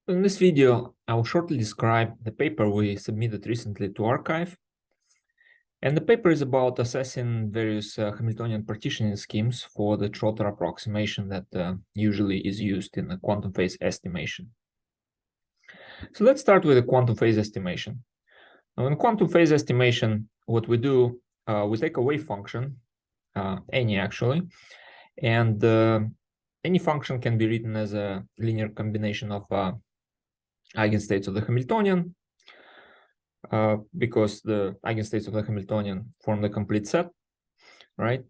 In this video, I will shortly describe the paper we submitted recently to arXiv. And the paper is about assessing various Hamiltonian partitioning schemes for the Trotter approximation that usually is used in the quantum phase estimation. So let's start with the quantum phase estimation. Now, in quantum phase estimation, what we do, we take a wave function, any actually, and any function can be written as a linear combination of eigenstates of the Hamiltonian, because the eigenstates of the Hamiltonian form the complete set, right?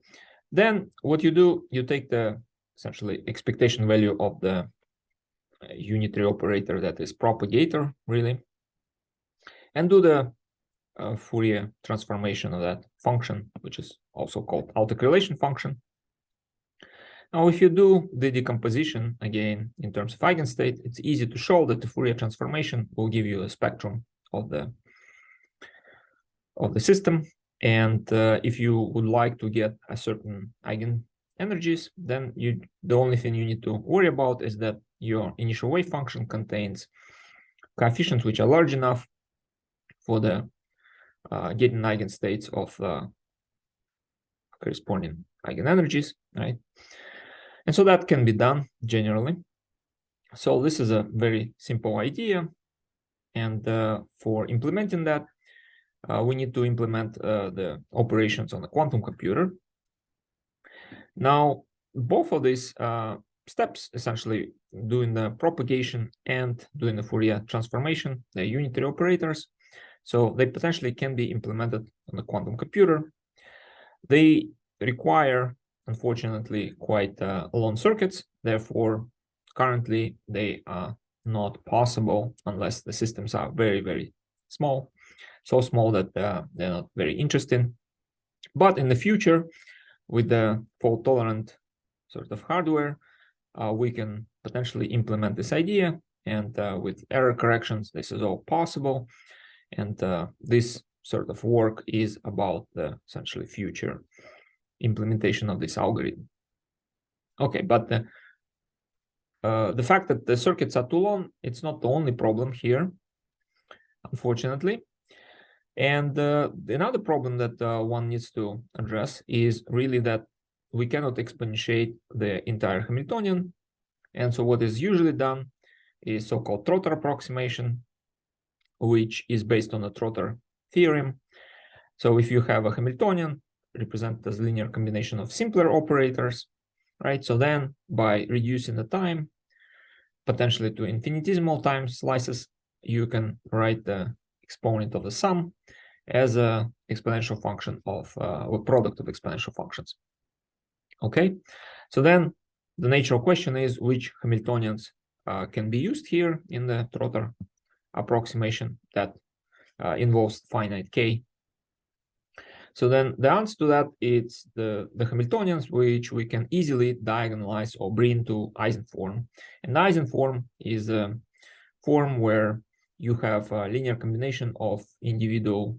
Then what you do, you take the essentially expectation value of the unitary operator that is propagator, really, and do the Fourier transformation of that function, which is also called autocorrelation function. Now, if you do the decomposition again in terms of eigenstate, it's easy to show that the Fourier transformation will give you a spectrum of the system. And if you would like to get a certain eigenenergies, then the only thing you need to worry about is that your initial wave function contains coefficients which are large enough for the getting eigenstates of corresponding eigenenergies, right? And so that can be done generally. So this is a very simple idea. And for implementing that, we need to implement the operations on the quantum computer. Now, both of these steps, essentially doing the propagation and doing the Fourier transformation, they're unitary operators. So they potentially can be implemented on the quantum computer. They require, unfortunately, quite long circuits. Therefore, currently, they are not possible unless the systems are very, very small. So small that they're not very interesting. But in the future, with the fault-tolerant sort of hardware, we can potentially implement this idea. And with error corrections, this is all possible. And this sort of work is about the essentially future implementation of this algorithm. Okay, but the fact that the circuits are too long, it's not the only problem here, unfortunately. And another problem that one needs to address is really that we cannot exponentiate the entire Hamiltonian. And so what is usually done is so-called Trotter approximation, which is based on the Trotter theorem. So if you have a Hamiltonian represented as a linear combination of simpler operators, right? So then by reducing the time, potentially to infinitesimal time slices, you can write the exponent of the sum as a exponential function of a product of exponential functions. Okay, so then the natural question is which Hamiltonians can be used here in the Trotter approximation that involves finite k. So then the answer to that is the Hamiltonians which we can easily diagonalize or bring to Eisenform. And Eisenform is a form where you have a linear combination of individual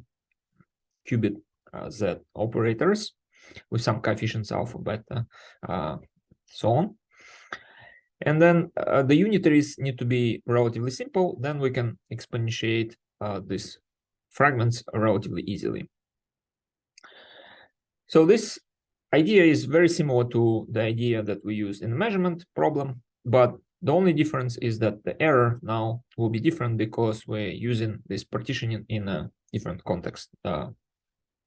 qubit Z operators with some coefficients alpha, beta, so on. And then the unitaries need to be relatively simple. Then we can exponentiate these fragments relatively easily. So this idea is very similar to the idea that we used in the measurement problem, but the only difference is that the error now will be different because we're using this partitioning in a different context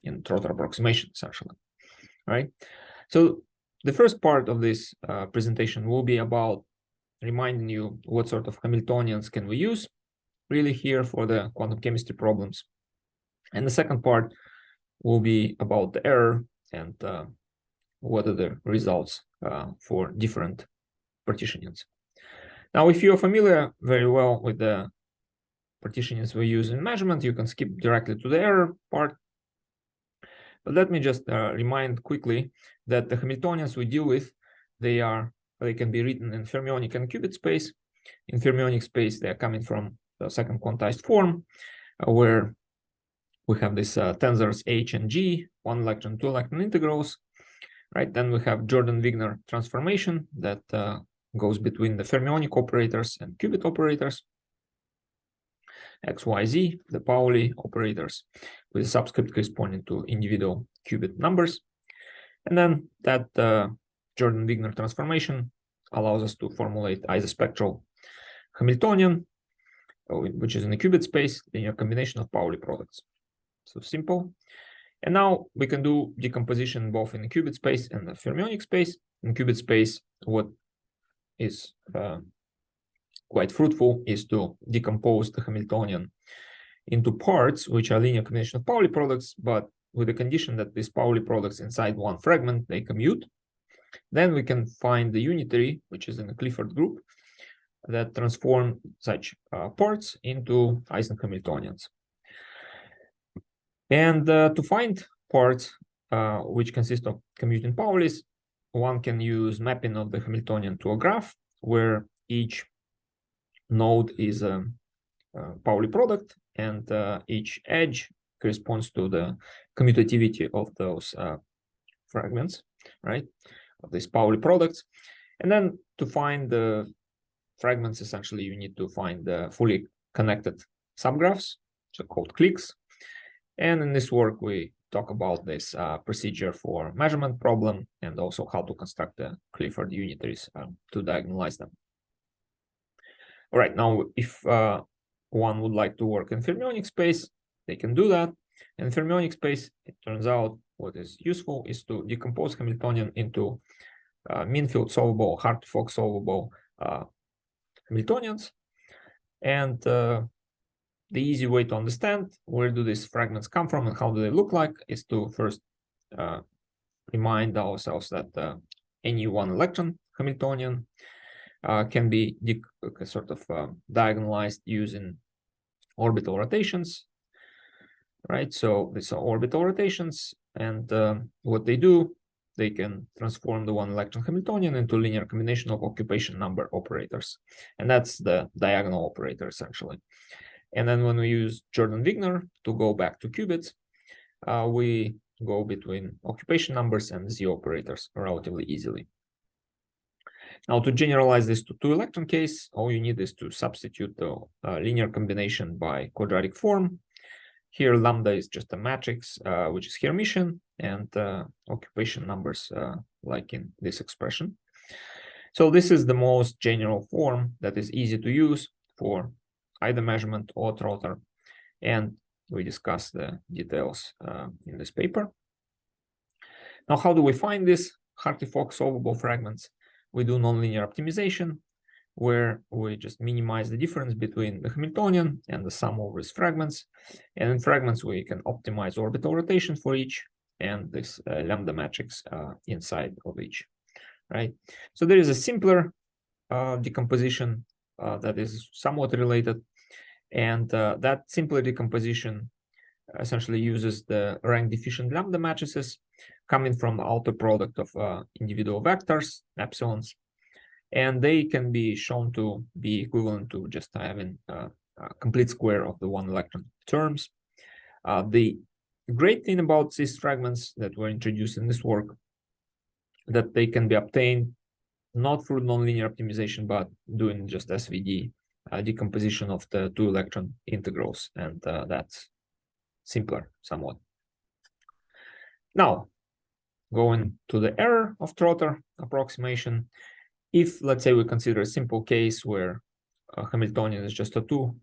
in Trotter approximation, essentially, right? So the first part of this presentation will be about reminding you what sort of Hamiltonians can we use really here for the quantum chemistry problems. And the second part will be about the error and what are the results for different partitionings. Now, if you're familiar very well with the partitionings we use in measurement, you can skip directly to the error part. But let me just remind quickly that the Hamiltonians we deal with, they can be written in Fermionic and Qubit space. In Fermionic space, they are coming from the second quantized form, where we have these tensors H and G, 1 electron, 2 electron integrals, right? Then we have Jordan-Wigner transformation that goes between the fermionic operators and qubit operators. X, Y, Z, the Pauli operators with a subscript corresponding to individual qubit numbers. And then that Jordan-Wigner transformation allows us to formulate isospectral Hamiltonian, which is in the qubit space, linear combination of Pauli products. So simple. And now we can do decomposition both in the qubit space and the fermionic space. In qubit space, what is quite fruitful is to decompose the Hamiltonian into parts, which are linear combination of Pauli products, but with the condition that these Pauli products inside one fragment, they commute. Then we can find the unitary, which is in the Clifford group, that transform such parts into Eisen-Hamiltonians. And to find parts which consist of commuting Paulis, one can use mapping of the Hamiltonian to a graph, where each node is a Pauli product, and each edge corresponds to the commutativity of those fragments, right, of these Pauli products. And then to find the fragments, essentially, you need to find the fully connected subgraphs, which are called cliques. And in this work, we talk about this procedure for measurement problem, and also how to construct the Clifford unitaries to diagonalize them. All right, now if one would like to work in fermionic space, they can do that. In fermionic space, it turns out what is useful is to decompose Hamiltonian into mean field solvable, Hartree-Fock solvable Hamiltonians. And the easy way to understand where do these fragments come from and how do they look like is to first remind ourselves that any one electron Hamiltonian can be sort of diagonalized using orbital rotations, right? So these are orbital rotations, and what they do, they can transform the one electron Hamiltonian into linear combination of occupation number operators, and that's the diagonal operator essentially. And then when we use Jordan-Wigner to go back to qubits, we go between occupation numbers and Z operators relatively easily. Now, to generalize this to two-electron case, all you need is to substitute the linear combination by quadratic form. Here, lambda is just a matrix, which is Hermitian, and occupation numbers like in this expression. So this is the most general form that is easy to use for either measurement or Trotter, and we discuss the details in this paper. Now, how do we find these Hartree-Fock solvable fragments? We do nonlinear optimization, where we just minimize the difference between the Hamiltonian and the sum over its fragments. And in fragments, we can optimize orbital rotation for each and this lambda matrix inside of each, right? So there is a simpler decomposition that is somewhat related. And that simpler decomposition essentially uses the rank deficient lambda matrices coming from the outer product of individual vectors, epsilons, and they can be shown to be equivalent to just having a complete square of the one electron terms. The great thing about these fragments that were introduced in this work, that they can be obtained not through nonlinear optimization, but doing just SVD decomposition of the two electron integrals, and that's simpler somewhat. Now, going to the error of Trotter approximation, if let's say we consider a simple case where Hamiltonian is just two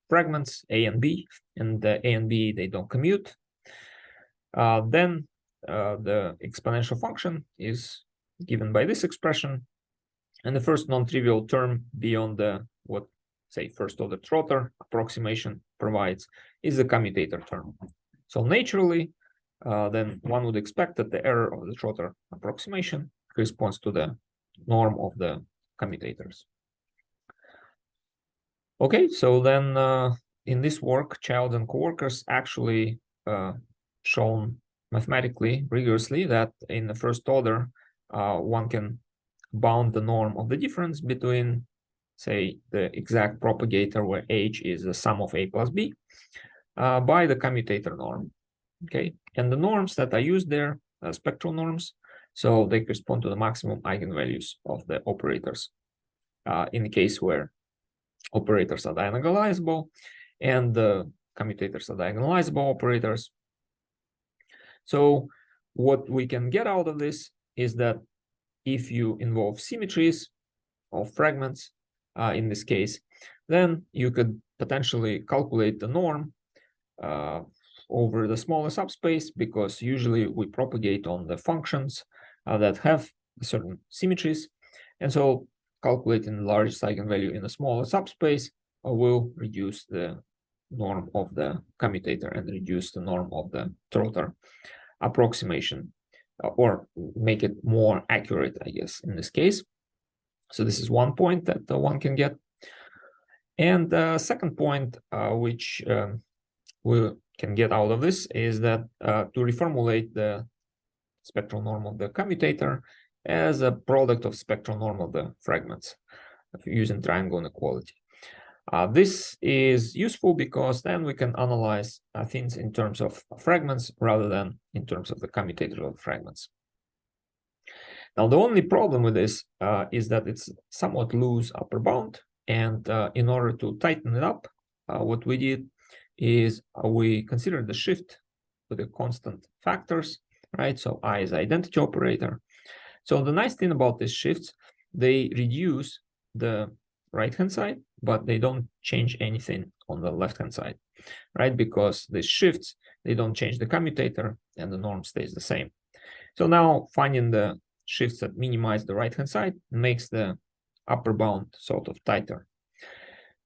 fragments, A and B, and the A and B, they don't commute, then the exponential function is given by this expression, and the first non-trivial term beyond the what say first order Trotter approximation provides is the commutator term. So naturally, then one would expect that the error of the Trotter approximation corresponds to the norm of the commutators. Okay, so then in this work, Child and coworkers actually shown mathematically rigorously that in the first order, one can bound the norm of the difference between, say, the exact propagator where H is the sum of A plus B by the commutator norm. Okay, and the norms that are used there are spectral norms, so they correspond to the maximum eigenvalues of the operators in the case where operators are diagonalizable, and the commutators are diagonalizable operators. So what we can get out of this is that if you involve symmetries of fragments, in this case, then you could potentially calculate the norm over the smaller subspace, because usually we propagate on the functions that have certain symmetries. And so calculating the largest eigenvalue in a smaller subspace will reduce the norm of the commutator and reduce the norm of the Trotter approximation, or make it more accurate, I guess, in this case. So this is one point that one can get. And the second point, which we can get out of this, is that to reformulate the spectral norm of the commutator as a product of spectral norm of the fragments using triangle inequality. This is useful because then we can analyze things in terms of fragments rather than in terms of the commutator of fragments. Now, the only problem with this is that it's somewhat loose upper bound, and in order to tighten it up, what we did is we considered the shift to the constant factors, right? So I is identity operator. So the nice thing about these shifts, they reduce the right-hand side, but they don't change anything on the left-hand side, right? Because these shifts, they don't change the commutator and the norm stays the same. So now finding the shifts that minimize the right-hand side makes the upper bound sort of tighter.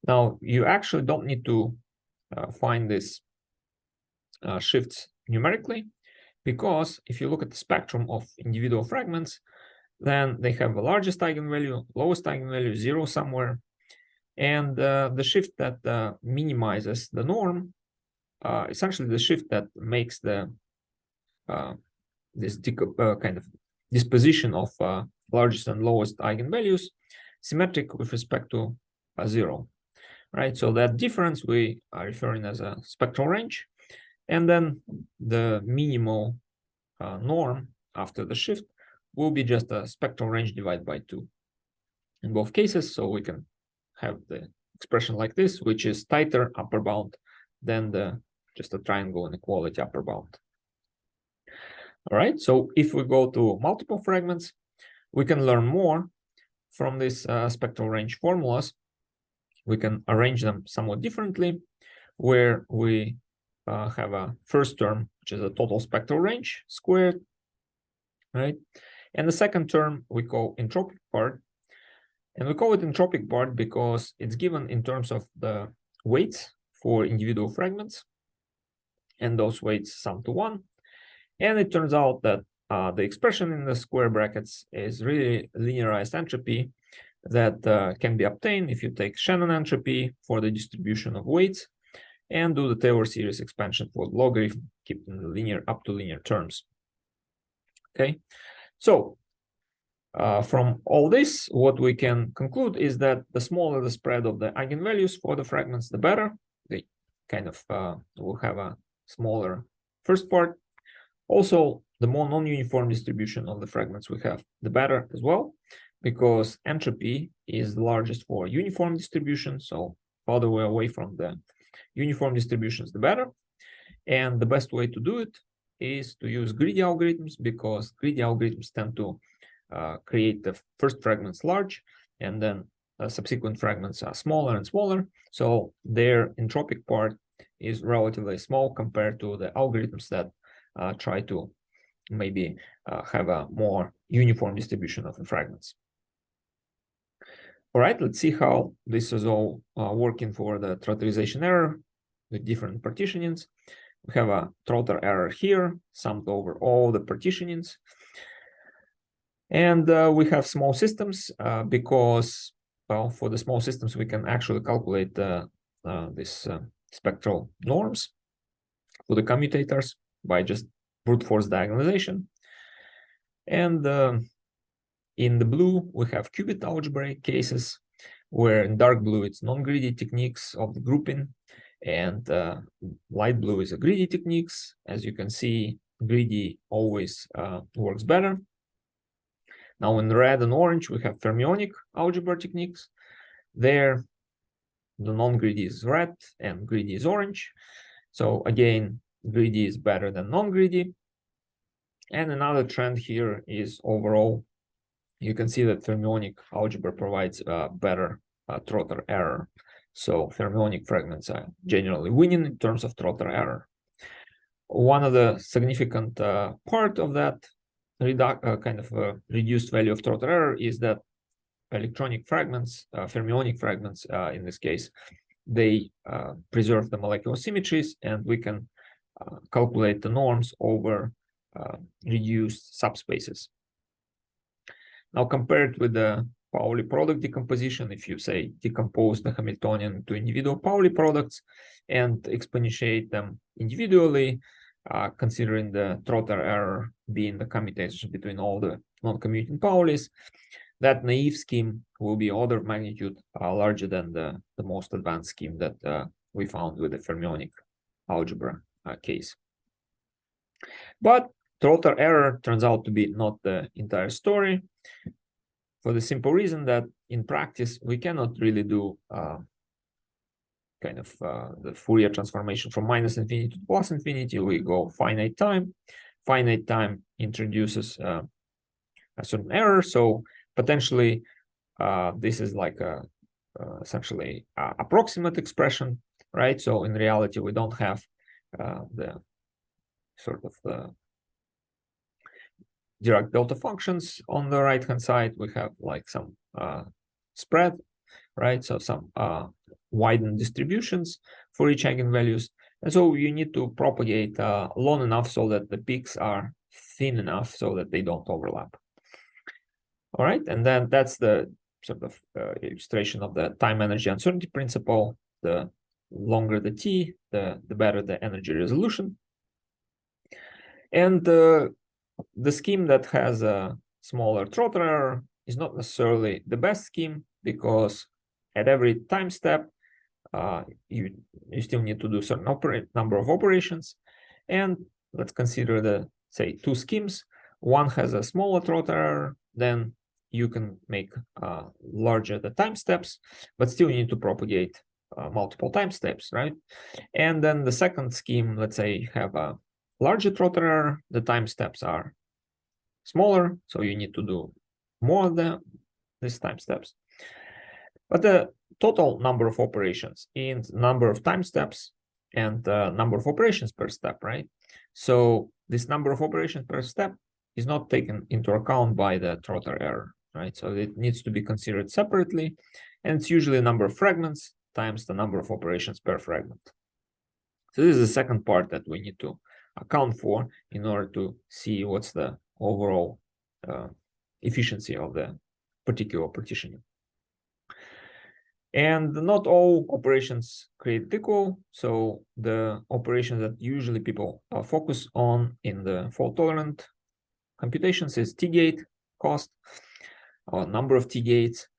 Now, you actually don't need to find these shifts numerically, because if you look at the spectrum of individual fragments, then they have the largest eigenvalue, lowest eigenvalue, 0 somewhere, and the shift that minimizes the norm, essentially the shift that makes the this kind of disposition of largest and lowest eigenvalues symmetric with respect to 0, right? So that difference we are referring as a spectral range, and then the minimal norm after the shift will be just a spectral range divided by 2 in both cases. So we can have the expression like this, which is tighter upper bound than the just a triangle inequality upper bound. All right, so if we go to multiple fragments, we can learn more from these spectral range formulas. We can arrange them somewhat differently, where we have a first term, which is a total spectral range squared, right? And the second term we call entropic part. And we call it entropic part because it's given in terms of the weights for individual fragments. And those weights sum to 1. And it turns out that the expression in the square brackets is really linearized entropy that can be obtained if you take Shannon entropy for the distribution of weights and do the Taylor series expansion for the logarithm, keeping the linear up to linear terms. Okay, so from all this, what we can conclude is that the smaller the spread of the eigenvalues for the fragments, the better. They kind of will have a smaller first part. Also, the more non-uniform distribution of the fragments we have, the better as well, because entropy is the largest for uniform distribution. So farther way away from the uniform distributions, the better. And the best way to do it is to use greedy algorithms, because greedy algorithms tend to create the first fragments large, and then subsequent fragments are smaller and smaller. So their entropic part is relatively small compared to the algorithms that try to maybe have a more uniform distribution of the fragments. All right, let's see how this is all working for the Trotterization error with different partitionings. We have a Trotter error here, summed over all the partitionings. And we have small systems because, well, for the small systems, we can actually calculate these spectral norms for the commutators by just brute force diagonalization. And in the blue, we have qubit algebraic cases, where in dark blue, it's non-greedy techniques of the grouping, and light blue is a greedy techniques. As you can see, greedy always works better. Now in red and orange, we have fermionic algebra techniques. There, the non-greedy is red and greedy is orange. So again, greedy is better than non-greedy. And another trend here is overall, you can see that fermionic algebra provides better Trotter error. So fermionic fragments are generally winning in terms of Trotter error. One of the significant part of that reduced value of Trotter error is that electronic fragments, fermionic fragments in this case, they preserve the molecular symmetries, and we can calculate the norms over reduced subspaces. Now, compared with the Pauli product decomposition, if you say decompose the Hamiltonian to individual Pauli products and exponentiate them individually, considering the Trotter error being the commutation between all the non-commuting Paulis, that naive scheme will be order of magnitude larger than the most advanced scheme that we found with the fermionic algebra case. But Trotter error turns out to be not the entire story, for the simple reason that in practice, we cannot really do the Fourier transformation from minus infinity to plus infinity. We go finite time. Finite time introduces a certain error. So potentially, this is like essentially approximate expression, right? So in reality, we don't have the sort of the Dirac delta functions on the right-hand side. We have like some spread, right? So some widened distributions for each eigenvalues. And so you need to propagate long enough so that the peaks are thin enough so that they don't overlap. All right, and then that's the sort of illustration of the time energy uncertainty principle. The longer the t, the better the energy resolution. And the scheme that has a smaller Trotter error is not necessarily the best scheme, because at every time step, you still need to do a certain number of operations. And let's consider the, say, two schemes. One has a smaller Trotter error, then you can make larger the time steps, but still you need to propagate multiple time steps, right? And then the second scheme, let's say, have a larger Trotter error, the time steps are smaller, so you need to do more of these time steps. But the total number of operations in number of time steps and number of operations per step, right? So this number of operations per step is not taken into account by the Trotter error, right? So it needs to be considered separately, and it's usually the number of fragments times the number of operations per fragment. So this is the second part that we need to account for in order to see what's the overall efficiency of the particular partitioning. And not all operations create equal. So the operations that usually people focus on in the fault-tolerant computations is T-gate cost, or number of T-gates.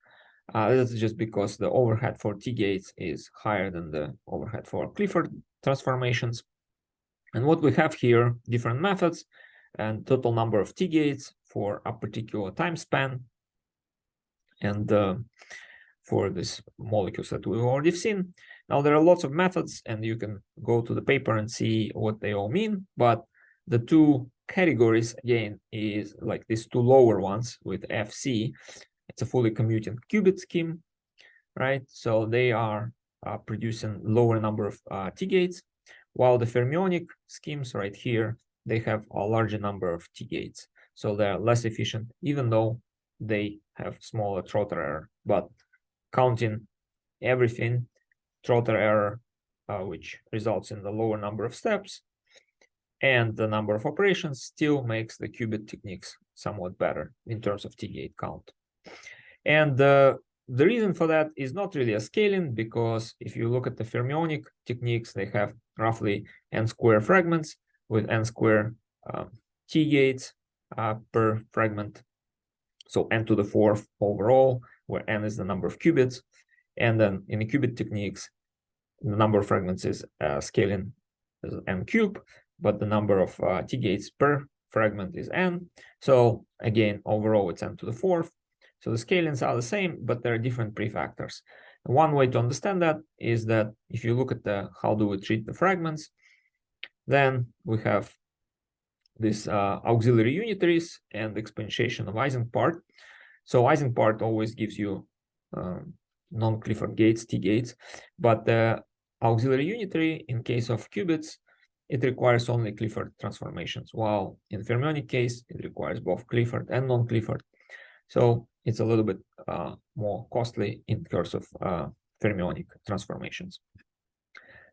That's just because the overhead for T-gates is higher than the overhead for Clifford transformations. And what we have here, different methods and total number of T-gates for a particular time span. And for these molecules that we've already seen. Now, there are lots of methods, and you can go to the paper and see what they all mean. But the two categories, again, is like these two lower ones with FC. It's a fully commuting qubit scheme, right? So they are producing lower number of T-gates, while the fermionic schemes right here, they have a larger number of T-gates. So they're less efficient, even though they have smaller Trotter error. But counting everything, Trotter error, which results in the lower number of steps, and the number of operations still makes the qubit techniques somewhat better in terms of T-gate count. And the reason for that is not really a scaling, because if you look at the fermionic techniques, they have roughly n square fragments with n square T-gates per fragment. So n to the fourth overall, where n is the number of qubits. And then in the qubit techniques, the number of fragments is scaling as n cube, but the number of T-gates per fragment is n. So again, overall, it's n to the fourth. So the scalings are the same, but there are different prefactors. One way to understand that is that if you look at how do we treat the fragments, then we have this auxiliary unitaries and exponentiation of Ising part. So Ising part always gives you non-Clifford gates, T gates, but the auxiliary unitary, in case of qubits, it requires only Clifford transformations, while in fermionic case, it requires both Clifford and non-Clifford. So it's a little bit more costly in terms of fermionic transformations.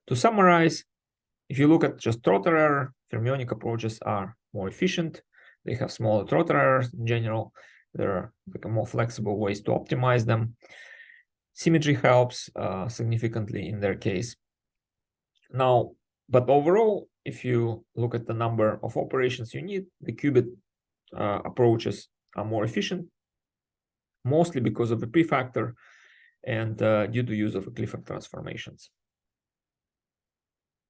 To summarize, if you look at just Trotter error, fermionic approaches are more efficient. They have smaller Trotter errors in general. There are more flexible ways to optimize them. Symmetry helps significantly in their case. Now, but overall, if you look at the number of operations you need, the qubit approaches are more efficient, mostly because of the p-factor and due to use of Clifford transformations.